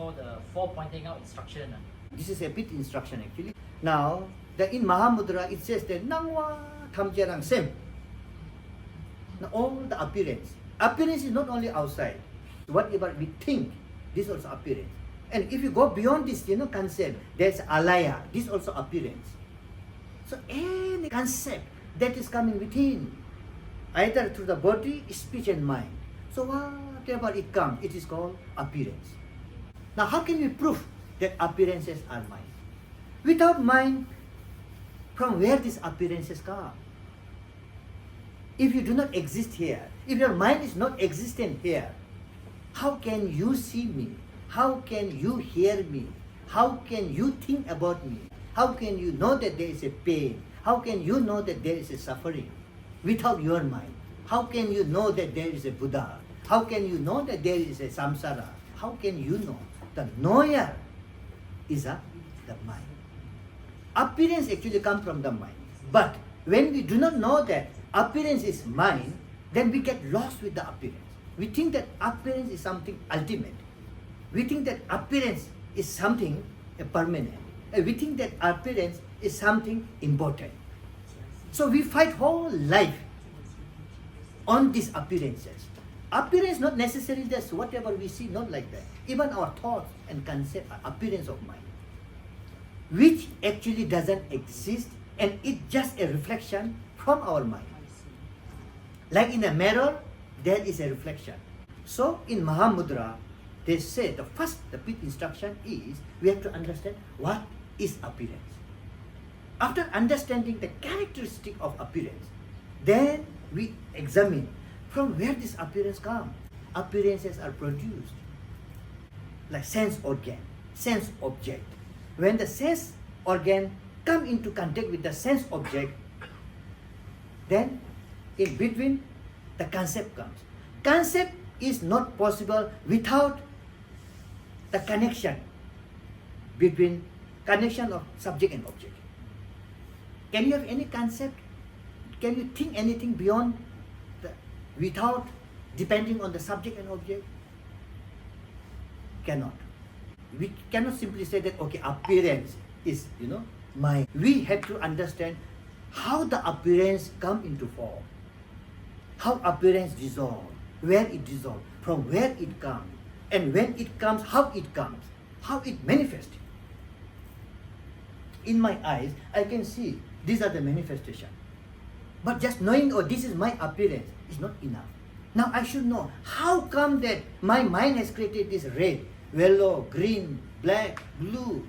called the 4 pointing out instruction. This is a bit instruction actually. Now, in Mahamudra, it says that Nangwa Thamjerang same. Now, all the appearance. Appearance is not only outside. Whatever we think, this also appearance. And if you go beyond this, concept, there's alaya. This also appearance. So any concept that is coming within, either through the body, speech, and mind. So whatever it comes, it is called appearance. Now, how can we prove that appearances are mind? Without mind, from where these appearances come? If you do not exist here, if your mind is not existent here, how can you see me? How can you hear me? How can you think about me? How can you know that there is a pain? How can you know that there is a suffering without your mind? How can you know that there is a Buddha? How can you know that there is a samsara? How can you know? The knower is the mind. Appearance actually comes from the mind. But when we do not know that appearance is mind, then we get lost with the appearance. We think that appearance is something ultimate. We think that appearance is something permanent. We think that appearance is something important. So we fight whole life on these appearances. Appearance not necessarily just whatever we see, not like that. Even our thoughts and concept are appearance of mind, which actually doesn't exist, and it's just a reflection from our mind. Like in a mirror, there is a reflection. So in Mahamudra, they say the big instruction is we have to understand what is appearance. After understanding the characteristic of appearance, then we examine from where this appearance comes. Appearances are produced like sense organ, sense object. When the sense organ come into contact with the sense object, then in between the concept comes. Concept is not possible without the connection of subject and object. Can you have any concept? Can you think anything beyond without depending on the subject and object? Cannot. We cannot simply say that okay, appearance is mind. We have to understand how the appearance come into form, how appearance dissolve, where it dissolve, from where it comes, and when it comes, how it manifests. In my eyes, I can see these are the manifestation. But just knowing, oh, this is my appearance is not enough. Now I should know how come that my mind has created this red, yellow, green, black, blue,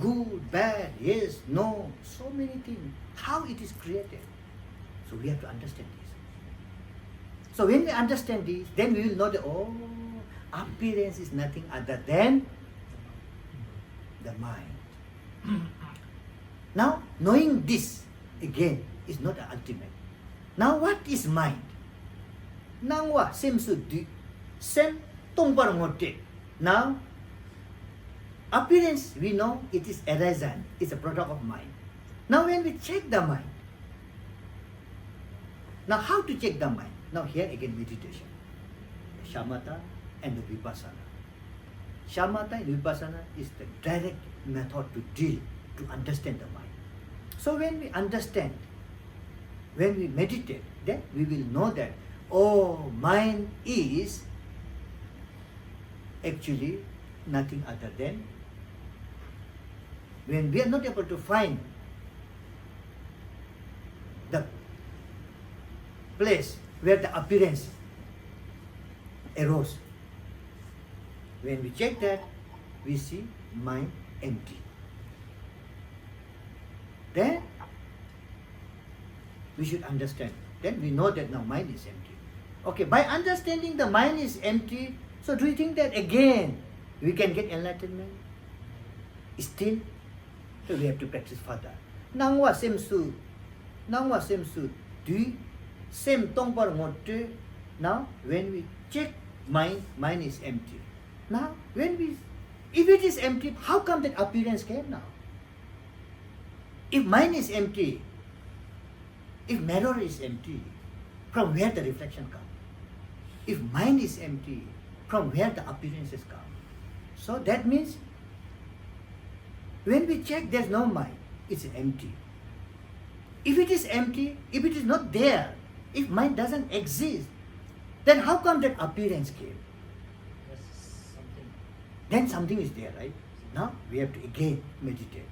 good, bad, yes, no, so many things. How it is created. So we have to understand this. So when we understand this, then we will know that, oh, appearance is nothing other than the mind. Now, knowing this, again, is not the ultimate. Now, what is mind? Nangwa, sem su di, sem tong par ngote. Now, appearance, we know it is arisen, it's a product of mind. Now, when we check the mind, now how to check the mind? Now, here again, meditation. The shamatha and the vipassana. Shamatha and vipassana is the direct method to understand the mind. So when we understand, when we meditate, then we will know that, oh, mind is actually nothing other than, when we are not able to find the place where the appearance arose, when we check that, we see mind empty. Then we should understand. Then we know that now mind is empty. Okay, by understanding the mind is empty, so do you think that again we can get enlightenment? Still, so we have to practice further. Nangwa sem su, du, sem tong par ngote. Now, when we check mind is empty. Now, if it is empty, how come that appearance came now? If mind is empty, if mirror is empty, from where the reflection comes? If mind is empty, from where the appearances come? So that means when we check there's no mind, it's empty. If it is empty, if it is not there, if mind doesn't exist, then how come that appearance came? There's something. Then something is there, right? Now we have to again meditate.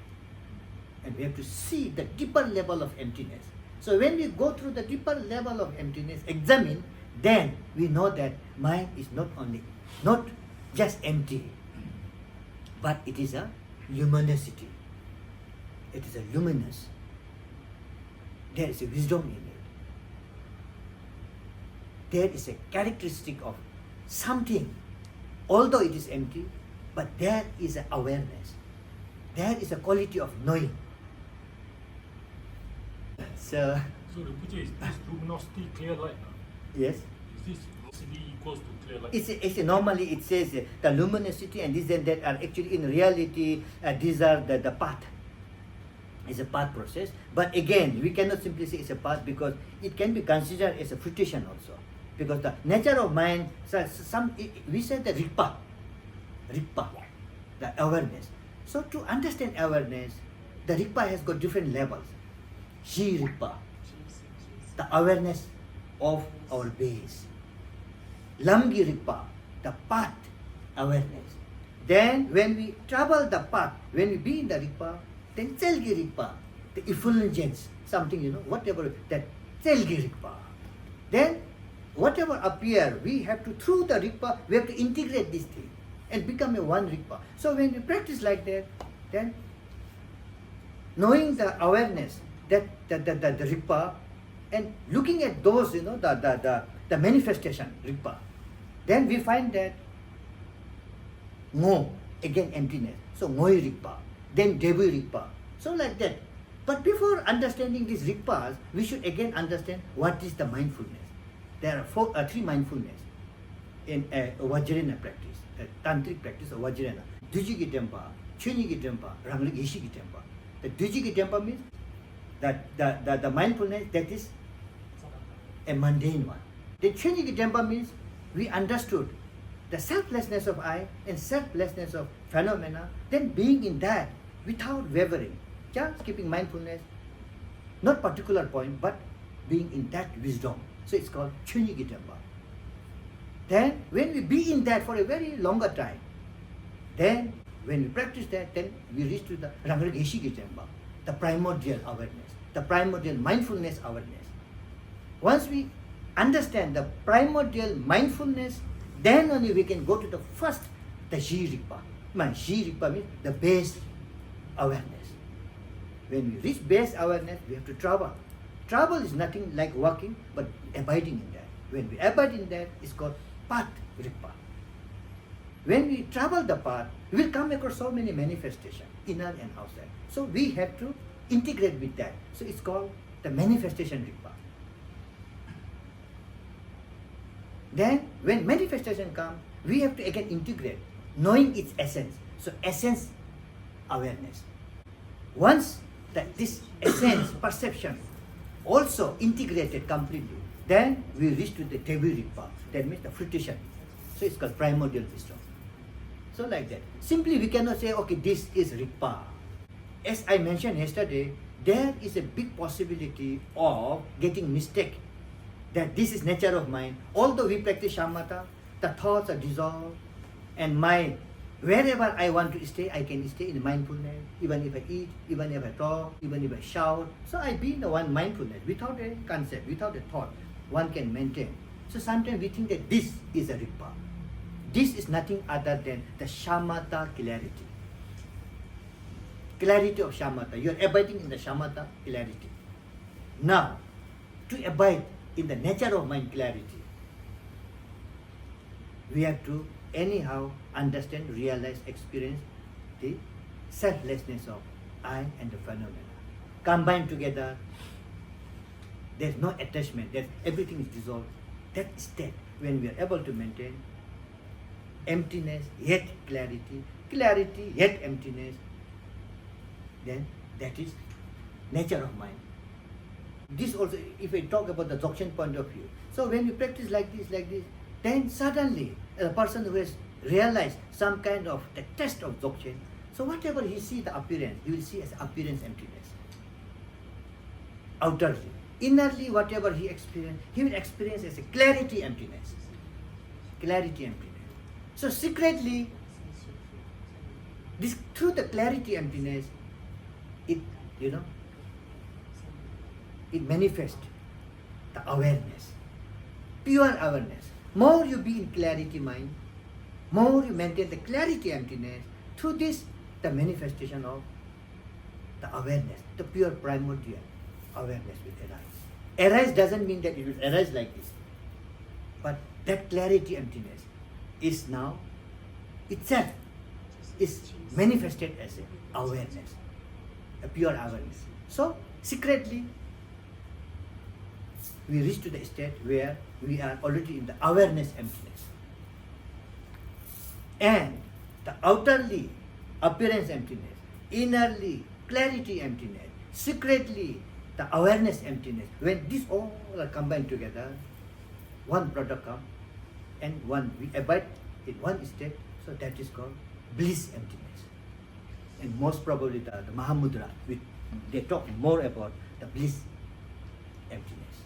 And we have to see the deeper level of emptiness. So when we go through the deeper level of emptiness, examine, then we know that mind is not just empty, but it is a luminosity. It is a luminous. There is a wisdom in it. There is a characteristic of something, although it is empty, but there is an awareness. There is a quality of knowing. So, So Rinpoche, is this luminosity clear light? yes. Is this luminosity equals to clear light? It's normally it says the luminosity and this and that are actually in reality these are the path. It's a path process, but again we cannot simply say it's a path because it can be considered as a fruition also, because the nature of mind. We said the rikpa, the awareness. So to understand awareness, the rikpa has got different levels. Shi rikpa, the awareness of our base. Lamgi rikpa, the path awareness. Then when we travel the path, when we be in the rikpa, then Chelgi rikpa, the effulgence, something, whatever, that Chelgi rikpa. Then whatever appear, we have to, through the rikpa, we have to integrate this thing and become a one rikpa. So when we practice like that, then knowing the awareness, that the rikpa, and looking at those, the manifestation rikpa, then we find that ngo, again emptiness. So ngoi rikpa, then devi rikpa. So like that. But before understanding these rikpas, we should again understand what is the mindfulness. There are three mindfulness in Vajrayana practice, tantric practice of Vajrayana. Dvijigi Tempa, Chunigi Tempa, Ramlik Yeshi Tempa. The Dvijigi Tempa means that the mindfulness that is a mundane one. The Chunigi Tempa means we understood the selflessness of I and selflessness of phenomena, then being in that without wavering, just keeping mindfulness, not particular point, but being in that wisdom. So it's called Chunigi Tempa. Then when we be in that for a very longer time, then when we practice that, then we reach to the Rangarik Yeshi Tempa, the primordial awareness, the primordial mindfulness awareness. Once we understand the primordial mindfulness, then only we can go to the first, the Shi Rikpa. Shi Rikpa means the base awareness. When we reach base awareness, we have to travel. Travel is nothing like walking, but abiding in that. When we abide in that, it's called path Rikpa. When we travel the path, we will come across so many manifestations, inner and outside. So we have to integrate with that. So it's called the manifestation Rikpa. Then when manifestation comes, we have to again integrate, knowing its essence. So essence awareness. Once that this essence perception also integrated completely, then we reach to the Devi Rikpa. That means the fruition. So it's called primordial wisdom. So like that. Simply we cannot say, okay, this is Rikpa. As I mentioned yesterday, there is a big possibility of getting mistake that this is nature of mind. Although we practice shamatha, the thoughts are dissolved, and mind, wherever I want to stay, I can stay in mindfulness, even if I eat, even if I talk, even if I shout. So I be in the one mindfulness, without a concept, without a thought, one can maintain. So sometimes we think that this is a Rikpa. This is nothing other than the shamatha clarity. Clarity of shamatha. You are abiding in the shamatha clarity. Now, to abide in the nature of mind clarity, we have to anyhow understand, realize, experience the selflessness of I and the phenomena. Combined together, there's no attachment, everything is dissolved. That state, when we are able to maintain emptiness yet clarity, clarity yet emptiness, then that is nature of mind. This also, if I talk about the Dzogchen point of view. So when we practice like this, then suddenly a person who has realize some kind of the test of Dzogchen. So whatever he see the appearance, he will see as appearance emptiness. Outwardly. Innerly, whatever he experience, he will experience as a clarity emptiness. Clarity emptiness. So secretly, this through the clarity emptiness, it it manifests the awareness, pure awareness. More you be in clarity mind, more you maintain the clarity emptiness. Through this, the manifestation of the awareness, the pure primordial awareness will arise. Arise doesn't mean that it will arise like this, but that clarity emptiness is now itself is manifested as an awareness, a pure awareness. So secretly, we reach to the state where we are already in the awareness emptiness. And the outwardly appearance emptiness, innerly clarity emptiness, secretly the awareness emptiness. When these all are combined together, one product comes, and one we abide in one state, so that is called bliss emptiness. And most probably the Mahamudra, they talk more about the bliss emptiness.